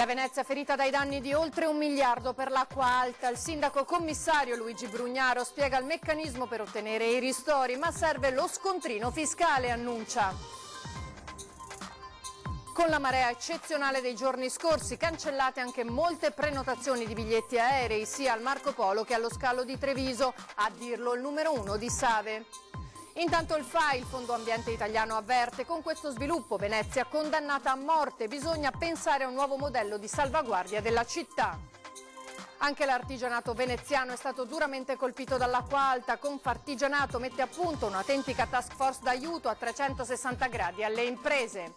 La Venezia ferita dai danni di oltre 1 miliardo per l'acqua alta. Il sindaco commissario Luigi Brugnaro spiega il meccanismo per ottenere i ristori, ma serve lo scontrino fiscale, annuncia. Con la marea eccezionale dei giorni scorsi, cancellate anche molte prenotazioni di biglietti aerei, sia al Marco Polo che allo scalo di Treviso, a dirlo il numero 1 di Save. Intanto il FAI, il Fondo Ambiente Italiano, avverte: con questo sviluppo Venezia condannata a morte, bisogna pensare a un nuovo modello di salvaguardia della città. Anche l'artigianato veneziano è stato duramente colpito dall'acqua alta. Confartigianato mette a punto un'autentica task force d'aiuto a 360 gradi alle imprese.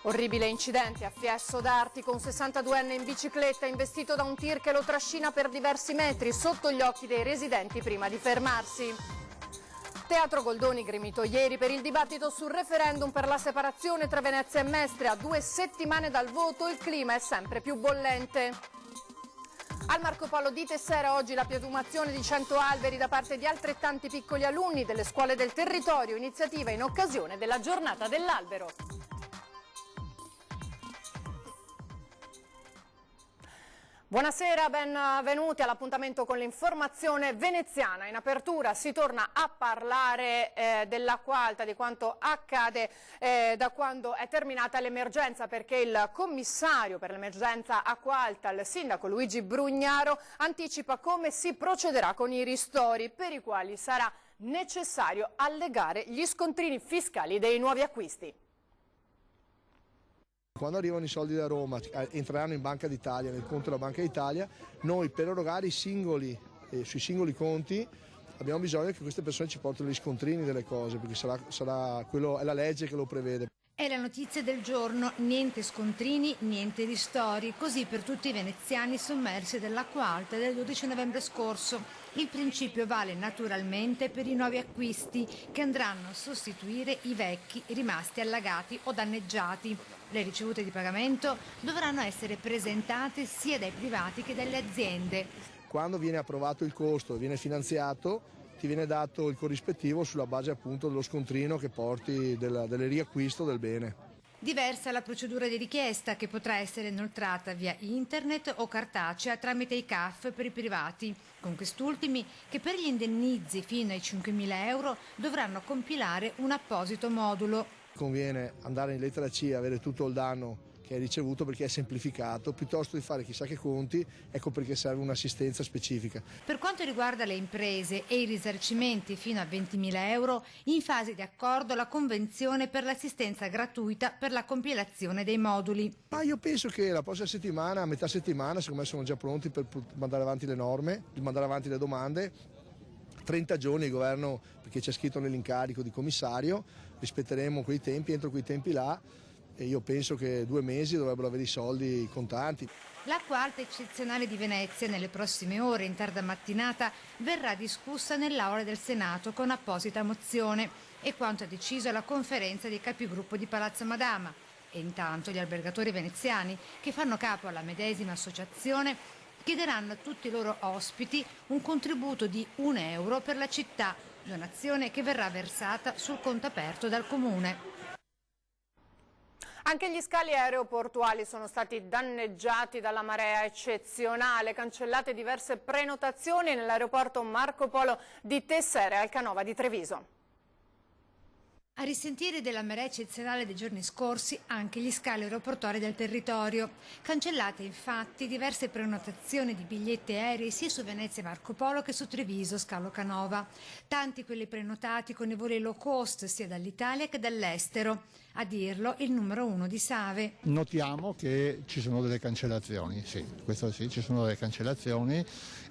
Orribile incidente a Fiesso d'Artico, un 62enne in bicicletta investito da un tir che lo trascina per diversi metri sotto gli occhi dei residenti prima di fermarsi. Teatro Goldoni gremito ieri per il dibattito sul referendum per la separazione tra Venezia e Mestre. A 2 settimane dal voto il clima è sempre più bollente. Al Marco Polo di Tessera oggi la piantumazione di 100 alberi da parte di altrettanti piccoli alunni delle scuole del territorio, iniziativa in occasione della giornata dell'albero. Buonasera, benvenuti all'appuntamento con l'informazione veneziana. In apertura si torna a parlare dell'acqua alta, di quanto accade da quando è terminata l'emergenza, perché il commissario per l'emergenza acqua alta, il sindaco Luigi Brugnaro, anticipa come si procederà con i ristori, per i quali sarà necessario allegare gli scontrini fiscali dei nuovi acquisti. Quando arrivano i soldi da Roma, entreranno in Banca d'Italia, nel conto della Banca d'Italia, noi per erogare sui singoli conti abbiamo bisogno che queste persone ci portino gli scontrini delle cose, perché è la legge che lo prevede. È la notizia del giorno: niente scontrini, niente ristori, così per tutti i veneziani sommersi dall'acqua alta del 12 novembre scorso. Il principio vale naturalmente per i nuovi acquisti che andranno a sostituire i vecchi rimasti allagati o danneggiati. Le ricevute di pagamento dovranno essere presentate sia dai privati che dalle aziende. Quando viene approvato il costo e viene finanziato, ti viene dato il corrispettivo sulla base appunto dello scontrino che porti del riacquisto del bene. Diversa la procedura di richiesta, che potrà essere inoltrata via internet o cartacea tramite i CAF per i privati, con quest'ultimi che per gli indennizzi fino ai 5.000 euro dovranno compilare un apposito modulo. Conviene andare in lettera C e avere tutto il danno che hai ricevuto, perché è semplificato, piuttosto di fare chissà che conti. Ecco perché serve un'assistenza specifica. Per quanto riguarda le imprese e i risarcimenti fino a 20.000 euro, in fase di accordo la convenzione per l'assistenza gratuita per la compilazione dei moduli. Ma io penso che la prossima settimana, a metà settimana, secondo me sono già pronti per mandare avanti le norme, mandare avanti le domande. 30 giorni il governo, perché c'è scritto nell'incarico di commissario, rispetteremo quei tempi, entro quei tempi là. E io penso che 2 mesi dovrebbero avere i soldi contanti. L'acqua alta eccezionale di Venezia nelle prossime ore, in tarda mattinata, verrà discussa nell'Aula del Senato con apposita mozione, e quanto ha deciso la conferenza dei capigruppo di Palazzo Madama. E intanto gli albergatori veneziani, che fanno capo alla medesima associazione, chiederanno a tutti i loro ospiti un contributo di €1 per la città, donazione che verrà versata sul conto aperto dal Comune. Anche gli scali aeroportuali sono stati danneggiati dalla marea eccezionale, cancellate diverse prenotazioni nell'aeroporto Marco Polo di Tessera e al Canova di Treviso. A risentire della marea eccezionale dei giorni scorsi anche gli scali aeroportuali del territorio. Cancellate infatti diverse prenotazioni di biglietti aerei sia su Venezia e Marco Polo che su Treviso, scalo Canova. Tanti quelli prenotati con i voli low cost sia dall'Italia che dall'estero. A dirlo il numero 1 di Save. Notiamo che ci sono delle cancellazioni, sì, questo sì, ci sono delle cancellazioni,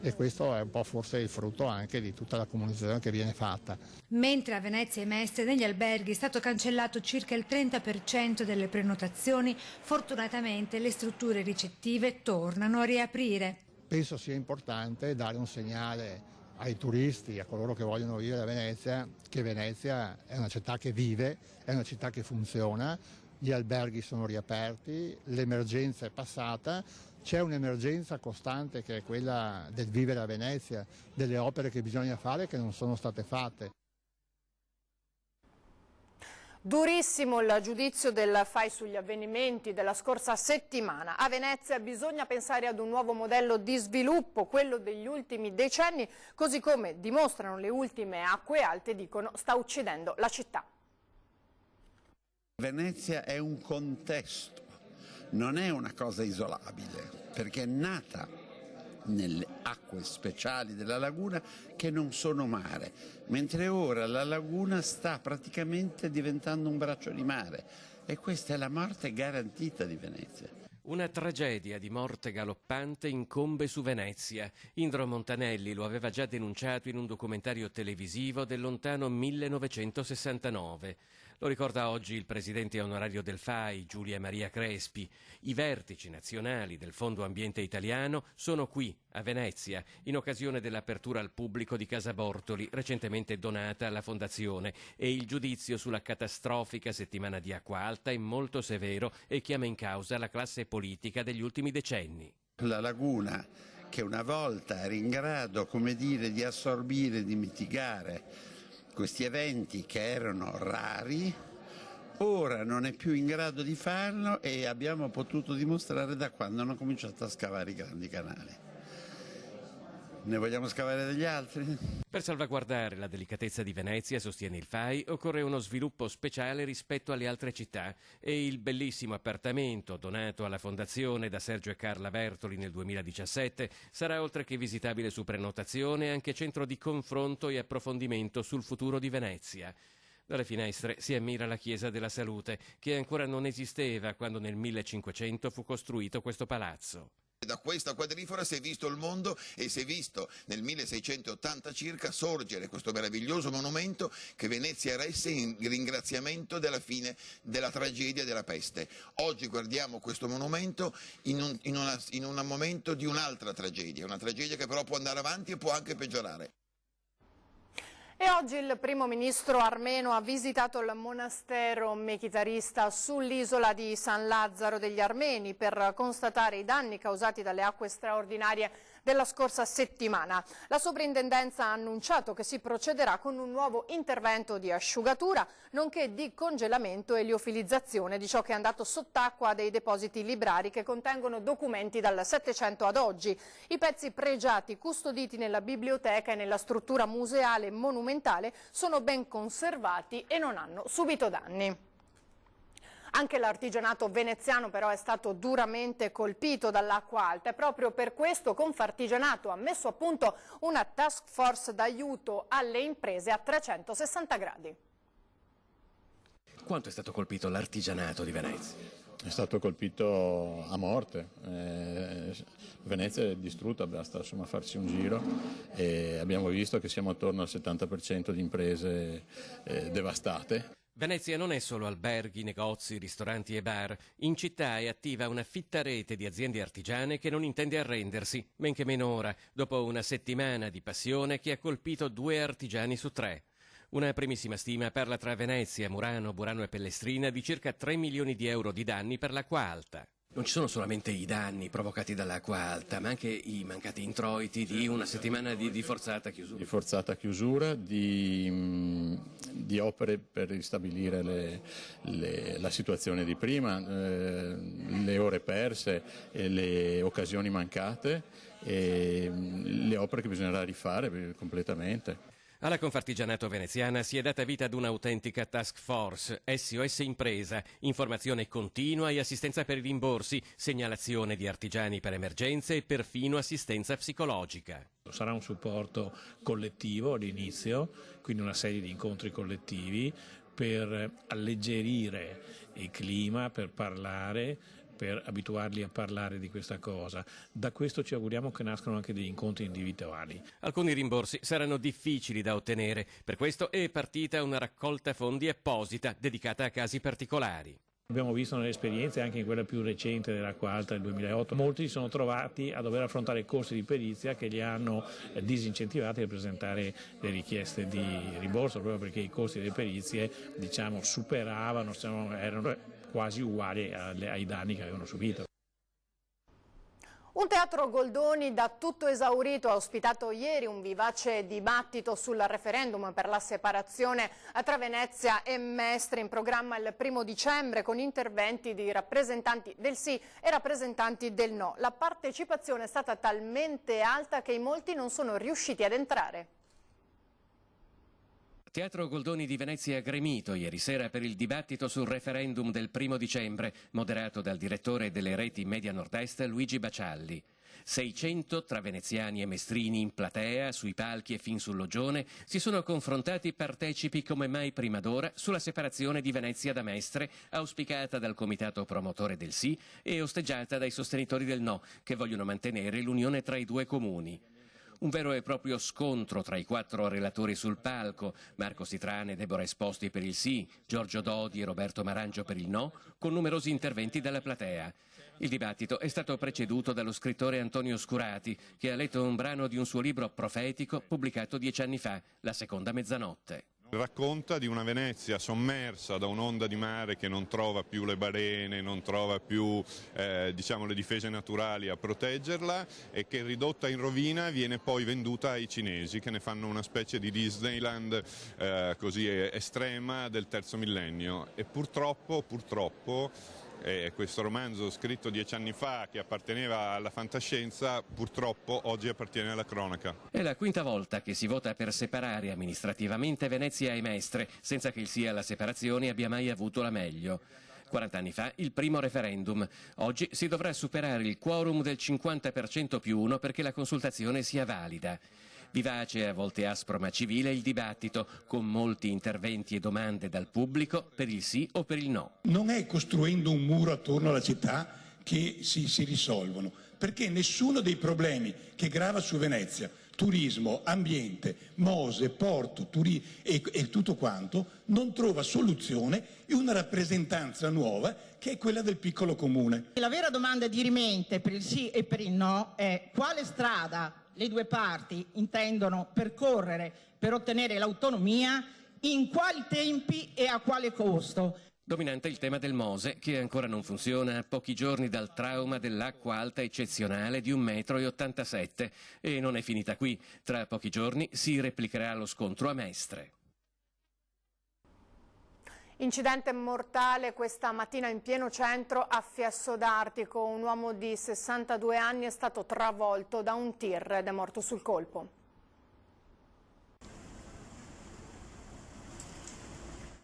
e questo è un po' forse il frutto anche di tutta la comunicazione che viene fatta. Mentre a Venezia e Mestre negli alberghi è stato cancellato circa il 30% delle prenotazioni, fortunatamente le strutture ricettive tornano a riaprire. Penso sia importante dare un segnale ai turisti, a coloro che vogliono vivere a Venezia, che Venezia è una città che vive, è una città che funziona, gli alberghi sono riaperti, l'emergenza è passata, c'è un'emergenza costante che è quella del vivere a Venezia, delle opere che bisogna fare che non sono state fatte. Durissimo il giudizio del FAI sugli avvenimenti della scorsa settimana. A Venezia bisogna pensare ad un nuovo modello di sviluppo, quello degli ultimi decenni, così come dimostrano le ultime acque alte, dicono, sta uccidendo la città. Venezia è un contesto, non è una cosa isolabile, perché è nata nelle acque speciali della laguna che non sono mare, mentre ora la laguna sta praticamente diventando un braccio di mare e questa è la morte garantita di Venezia. Una tragedia di morte galoppante incombe su Venezia. Indro Montanelli lo aveva già denunciato in un documentario televisivo del lontano 1969. Lo ricorda oggi il presidente onorario del FAI, Giulia Maria Crespi. I vertici nazionali del Fondo Ambiente Italiano sono qui, a Venezia, in occasione dell'apertura al pubblico di Casa Bortoli, recentemente donata alla Fondazione, e il giudizio sulla catastrofica settimana di acqua alta è molto severo e chiama in causa la classe politica degli ultimi decenni. La laguna, che una volta era in grado, come dire, di assorbire, di mitigare questi eventi che erano rari, ora non è più in grado di farlo e abbiamo potuto dimostrare da quando hanno cominciato a scavare i grandi canali. Ne vogliamo scavare degli altri? Per salvaguardare la delicatezza di Venezia, sostiene il FAI, occorre uno sviluppo speciale rispetto alle altre città e il bellissimo appartamento donato alla Fondazione da Sergio e Carla Vertoli nel 2017 sarà, oltre che visitabile su prenotazione, anche centro di confronto e approfondimento sul futuro di Venezia. Dalle finestre si ammira la Chiesa della Salute, che ancora non esisteva quando nel 1500 fu costruito questo palazzo. Da questa quadrifora si è visto il mondo e si è visto nel 1680 circa sorgere questo meraviglioso monumento che Venezia eresse in ringraziamento della fine della tragedia della peste. Oggi guardiamo questo monumento in un momento di un'altra tragedia, una tragedia che però può andare avanti e può anche peggiorare. E oggi il primo ministro armeno ha visitato il monastero mechitarista sull'isola di San Lazzaro degli Armeni per constatare i danni causati dalle acque straordinarie della scorsa settimana. La soprintendenza ha annunciato che si procederà con un nuovo intervento di asciugatura, nonché di congelamento e liofilizzazione di ciò che è andato sott'acqua dei depositi librari che contengono documenti dal Settecento ad oggi. I pezzi pregiati custoditi nella biblioteca e nella struttura museale monumentale sono ben conservati e non hanno subito danni. Anche l'artigianato veneziano però è stato duramente colpito dall'acqua alta e proprio per questo Confartigianato ha messo a punto una task force d'aiuto alle imprese a 360 gradi. Quanto è stato colpito l'artigianato di Venezia? È stato colpito a morte. Venezia è distrutta, basta insomma farci un giro e abbiamo visto che siamo attorno al 70% di imprese devastate. Venezia non è solo alberghi, negozi, ristoranti e bar. In città è attiva una fitta rete di aziende artigiane che non intende arrendersi, men che meno ora, dopo una settimana di passione che ha colpito 2 artigiani su 3. Una primissima stima parla tra Venezia, Murano, Burano e Pellestrina di circa 3 milioni di euro di danni per l'acqua alta. Non ci sono solamente i danni provocati dall'acqua alta, ma anche i mancati introiti di una settimana di forzata chiusura. Di forzata chiusura, di opere per ristabilire la situazione di prima, le ore perse, le occasioni mancate e le opere che bisognerà rifare completamente. Alla Confartigianato veneziana si è data vita ad un'autentica task force, SOS Impresa, informazione continua e assistenza per i rimborsi, segnalazione di artigiani per emergenze e perfino assistenza psicologica. Sarà un supporto collettivo all'inizio, quindi una serie di incontri collettivi per alleggerire il clima, per parlare, per abituarli a parlare di questa cosa. Da questo ci auguriamo che nascano anche degli incontri individuali. Alcuni rimborsi saranno difficili da ottenere, per questo è partita una raccolta fondi apposita dedicata a casi particolari. Abbiamo visto nelle esperienze, anche in quella più recente dell'acqua alta del 2008, molti si sono trovati a dover affrontare costi di perizia che li hanno disincentivati a presentare le richieste di rimborso, proprio perché i costi delle perizie superavano, erano quasi uguali ai danni che avevano subito. Un teatro Goldoni da tutto esaurito ha ospitato ieri un vivace dibattito sul referendum per la separazione tra Venezia e Mestre, in programma il 1° dicembre con interventi di rappresentanti del sì e rappresentanti del no. La partecipazione è stata talmente alta che in molti non sono riusciti ad entrare. Teatro Goldoni di Venezia ha gremito ieri sera per il dibattito sul referendum del 1° dicembre, moderato dal direttore delle reti Media Nord-Est Luigi Bacialli. 600 tra veneziani e mestrini in platea, sui palchi e fin sul loggione si sono confrontati partecipi come mai prima d'ora sulla separazione di Venezia da Mestre, auspicata dal comitato promotore del sì e osteggiata dai sostenitori del no, che vogliono mantenere l'unione tra i due comuni. Un vero e proprio scontro tra i 4 relatori sul palco, Marco Sitrane e Deborah Esposti per il sì, Giorgio Dodi e Roberto Marangio per il no, con numerosi interventi dalla platea. Il dibattito è stato preceduto dallo scrittore Antonio Scurati, che ha letto un brano di un suo libro profetico pubblicato 10 anni fa, La seconda mezzanotte. Racconta di una Venezia sommersa da un'onda di mare che non trova più le balene, non trova più diciamo, le difese naturali a proteggerla e che ridotta in rovina viene poi venduta ai cinesi, che ne fanno una specie di Disneyland così estrema del terzo millennio. E purtroppo questo romanzo scritto 10 anni fa, che apparteneva alla fantascienza, purtroppo oggi appartiene alla cronaca. È la 5ª volta che si vota per separare amministrativamente Venezia e Mestre, senza che il sì alla separazione abbia mai avuto la meglio. 40 anni fa il primo referendum. Oggi si dovrà superare il quorum del 50+1 perché la consultazione sia valida. Vivace e a volte aspro ma civile il dibattito, con molti interventi e domande dal pubblico per il sì o per il no. Non è costruendo un muro attorno alla città che si risolvono, perché nessuno dei problemi che grava su Venezia, turismo, ambiente, Mose, porto e tutto quanto, non trova soluzione in una rappresentanza nuova che è quella del piccolo comune. La vera domanda dirimente per il sì e per il no è: quale strada le due parti intendono percorrere per ottenere l'autonomia, in quali tempi e a quale costo? Dominante il tema del Mose, che ancora non funziona a pochi giorni dal trauma dell'acqua alta eccezionale di 1,87 m. E non è finita qui. Tra pochi giorni si replicherà lo scontro a Mestre. Incidente mortale questa mattina in pieno centro a Fiesso d'Artico. Un uomo di 62 anni è stato travolto da un tir ed è morto sul colpo.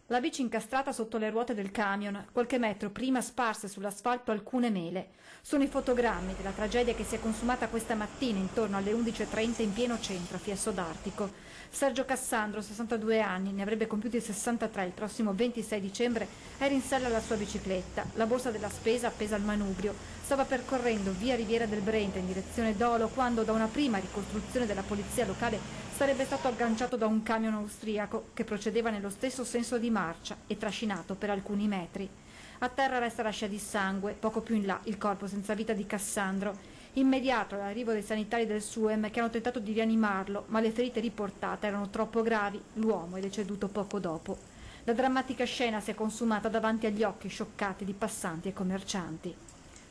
La bici incastrata sotto le ruote del camion, qualche metro prima sparse sull'asfalto alcune mele. Sono i fotogrammi della tragedia che si è consumata questa mattina intorno alle 11:30 in pieno centro a Fiesso d'Artico. Sergio Cassandro, 62 anni, ne avrebbe compiuti 63 il prossimo 26 dicembre, era in sella alla sua bicicletta, la borsa della spesa appesa al manubrio. Stava percorrendo via Riviera del Brenta in direzione Dolo quando, da una prima ricostruzione della polizia locale, sarebbe stato agganciato da un camion austriaco che procedeva nello stesso senso di marcia e trascinato per alcuni metri. A terra resta la scia di sangue, poco più in là il corpo senza vita di Cassandro. Immediato l'arrivo dei sanitari del SUEM che hanno tentato di rianimarlo, ma le ferite riportate erano troppo gravi, l'uomo è deceduto poco dopo. La drammatica scena si è consumata davanti agli occhi scioccati di passanti e commercianti.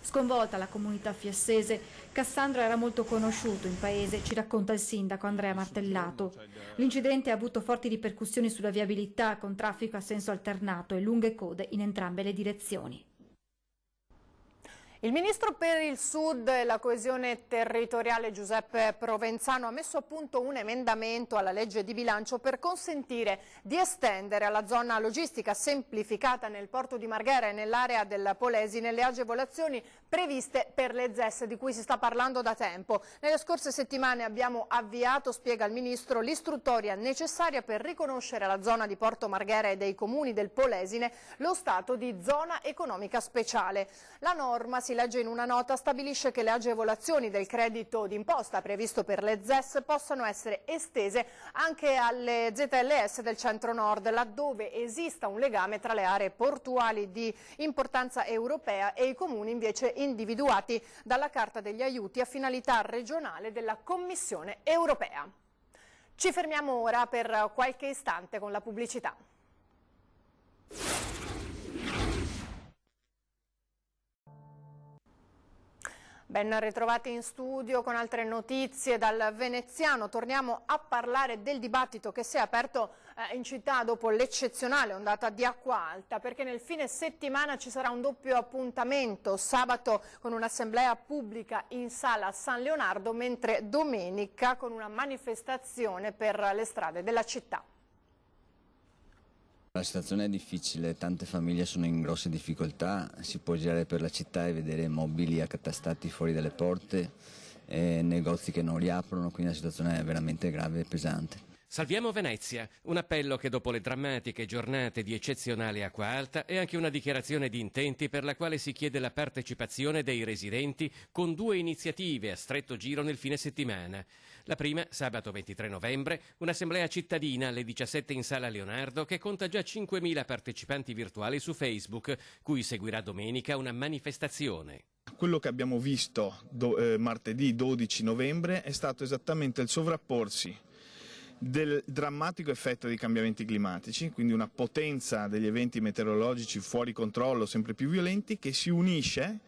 Sconvolta la comunità fiessese, Cassandro era molto conosciuto in paese, ci racconta il sindaco Andrea Martellato. L'incidente ha avuto forti ripercussioni sulla viabilità, con traffico a senso alternato e lunghe code in entrambe le direzioni. Il ministro per il Sud e la coesione territoriale Giuseppe Provenzano ha messo a punto un emendamento alla legge di bilancio per consentire di estendere alla zona logistica semplificata nel porto di Marghera e nell'area del Polesine le agevolazioni previste per le ZES di cui si sta parlando da tempo. Nelle scorse settimane abbiamo avviato, spiega il ministro, l'istruttoria necessaria per riconoscere alla zona di Porto Marghera e dei comuni del Polesine lo stato di zona economica speciale. La norma, si legge in una nota, stabilisce che le agevolazioni del credito d'imposta previsto per le ZES possano essere estese anche alle ZLS del centro-nord, laddove esista un legame tra le aree portuali di importanza europea e i comuni invece individuati dalla Carta degli aiuti a finalità regionale della Commissione europea. Ci fermiamo ora per qualche istante con la pubblicità. Ben ritrovati in studio con altre notizie dal veneziano. Torniamo a parlare del dibattito che si è aperto in città dopo l'eccezionale ondata di acqua alta, perché nel fine settimana ci sarà un doppio appuntamento, sabato con un'assemblea pubblica in sala San Leonardo, mentre domenica con una manifestazione per le strade della città. La situazione è difficile, tante famiglie sono in grosse difficoltà, si può girare per la città e vedere mobili accatastati fuori dalle porte, negozi che non riaprono, quindi la situazione è veramente grave e pesante. Salviamo Venezia, un appello che dopo le drammatiche giornate di eccezionale acqua alta è anche una dichiarazione di intenti per la quale si chiede la partecipazione dei residenti con 2 iniziative a stretto giro nel fine settimana. La prima, sabato 23 novembre, un'assemblea cittadina alle 17 in sala Leonardo che conta già 5.000 partecipanti virtuali su Facebook, cui seguirà domenica una manifestazione. Quello che abbiamo visto martedì 12 novembre è stato esattamente il sovrapporsi del drammatico effetto dei cambiamenti climatici, quindi una potenza degli eventi meteorologici fuori controllo sempre più violenti, che si unisce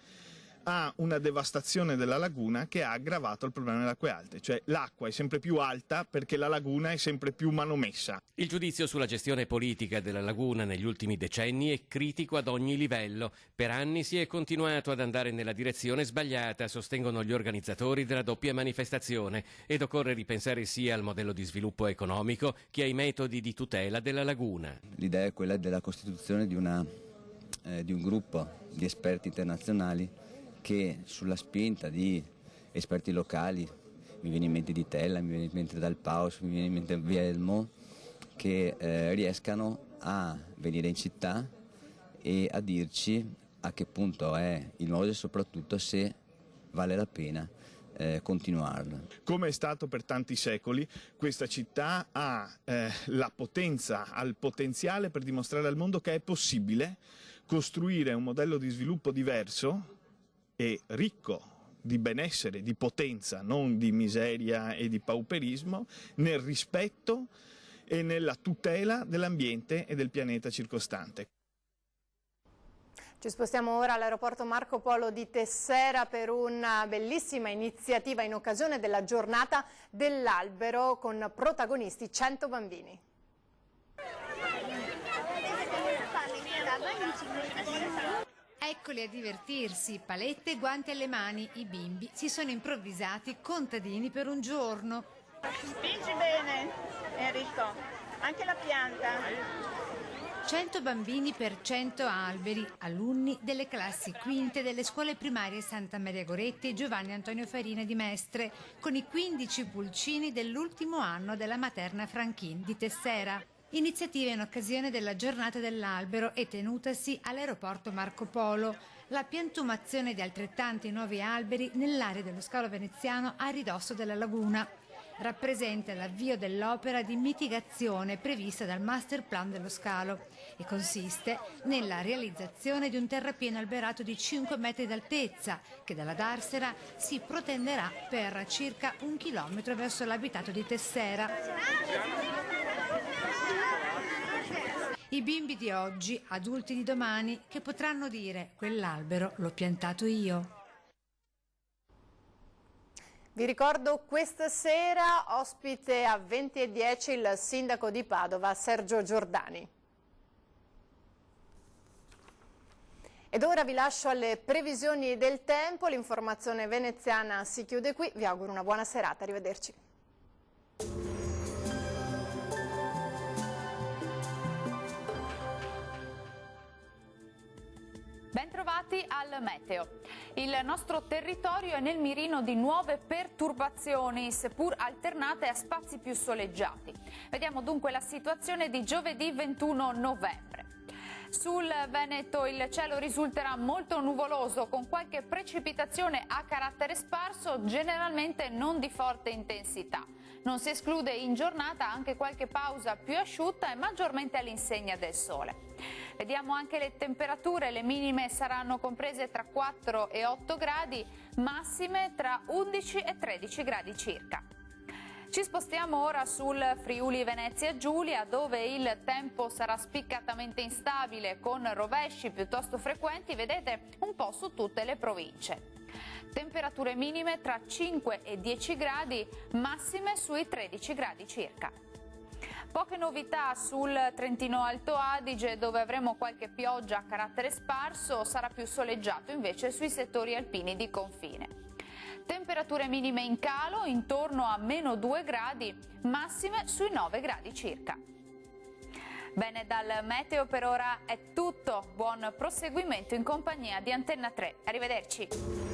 a una devastazione della laguna che ha aggravato il problema delle acque alte, cioè l'acqua è sempre più alta perché la laguna è sempre più manomessa. Il giudizio sulla gestione politica della laguna negli ultimi decenni è critico ad ogni livello. Per anni si è continuato ad andare nella direzione sbagliata, sostengono gli organizzatori della doppia manifestazione, ed occorre ripensare sia al modello di sviluppo economico che ai metodi di tutela della laguna. L'idea è quella della costituzione di un gruppo di esperti internazionali che sulla spinta di esperti locali, mi viene in mente di Tella, mi viene in mente dal Paus, mi viene in mente Via del Mo, che riescano a venire in città e a dirci a che punto è il modo e soprattutto se vale la pena continuarlo. Come è stato per tanti secoli, questa città ha la potenza, ha il potenziale per dimostrare al mondo che è possibile costruire un modello di sviluppo diverso e ricco di benessere, di potenza, non di miseria e di pauperismo, nel rispetto e nella tutela dell'ambiente e del pianeta circostante. Ci spostiamo ora all'aeroporto Marco Polo di Tessera per una bellissima iniziativa in occasione della giornata dell'albero con protagonisti 100 bambini. Eccoli a divertirsi, palette e guanti alle mani, i bimbi si sono improvvisati contadini per un giorno. Spingi bene, Enrico, anche la pianta. 100 bambini per 100 alberi, alunni delle classi quinte delle scuole primarie Santa Maria Goretti e Giovanni Antonio Farina di Mestre, con i 15 pulcini dell'ultimo anno della materna Franchin di Tessera. Iniziativa in occasione della giornata dell'albero e tenutasi all'aeroporto Marco Polo. La piantumazione di altrettanti nuovi alberi nell'area dello scalo veneziano a ridosso della laguna. Rappresenta l'avvio dell'opera di mitigazione prevista dal master plan dello scalo e consiste nella realizzazione di un terrapieno alberato di 5 metri d'altezza che dalla Darsera si protenderà per circa 1 chilometro verso l'abitato di Tessera. I bimbi di oggi, adulti di domani, che potranno dire quell'albero l'ho piantato io. Vi ricordo questa sera ospite a 20:10 il sindaco di Padova, Sergio Giordani. Ed ora vi lascio alle previsioni del tempo, l'informazione veneziana si chiude qui, vi auguro una buona serata, arrivederci. Bentrovati al meteo. Il nostro territorio è nel mirino di nuove perturbazioni, seppur alternate a spazi più soleggiati. Vediamo dunque la situazione di giovedì 21 novembre. Sul Veneto il cielo risulterà molto nuvoloso con qualche precipitazione a carattere sparso, generalmente non di forte intensità. Non si esclude in giornata anche qualche pausa più asciutta e maggiormente all'insegna del sole. Vediamo anche le temperature, le minime saranno comprese tra 4 e 8 gradi, massime tra 11 e 13 gradi circa. Ci spostiamo ora sul Friuli Venezia Giulia, dove il tempo sarà spiccatamente instabile con rovesci piuttosto frequenti, vedete, un po' su tutte le province. Temperature minime tra 5 e 10 gradi, massime sui 13 gradi circa. Poche novità sul Trentino Alto Adige, dove avremo qualche pioggia a carattere sparso, sarà più soleggiato invece sui settori alpini di confine. Temperature minime in calo intorno a -2 gradi, massime sui 9 gradi circa. Bene, dal meteo per ora è tutto. Buon proseguimento in compagnia di Antenna 3. Arrivederci.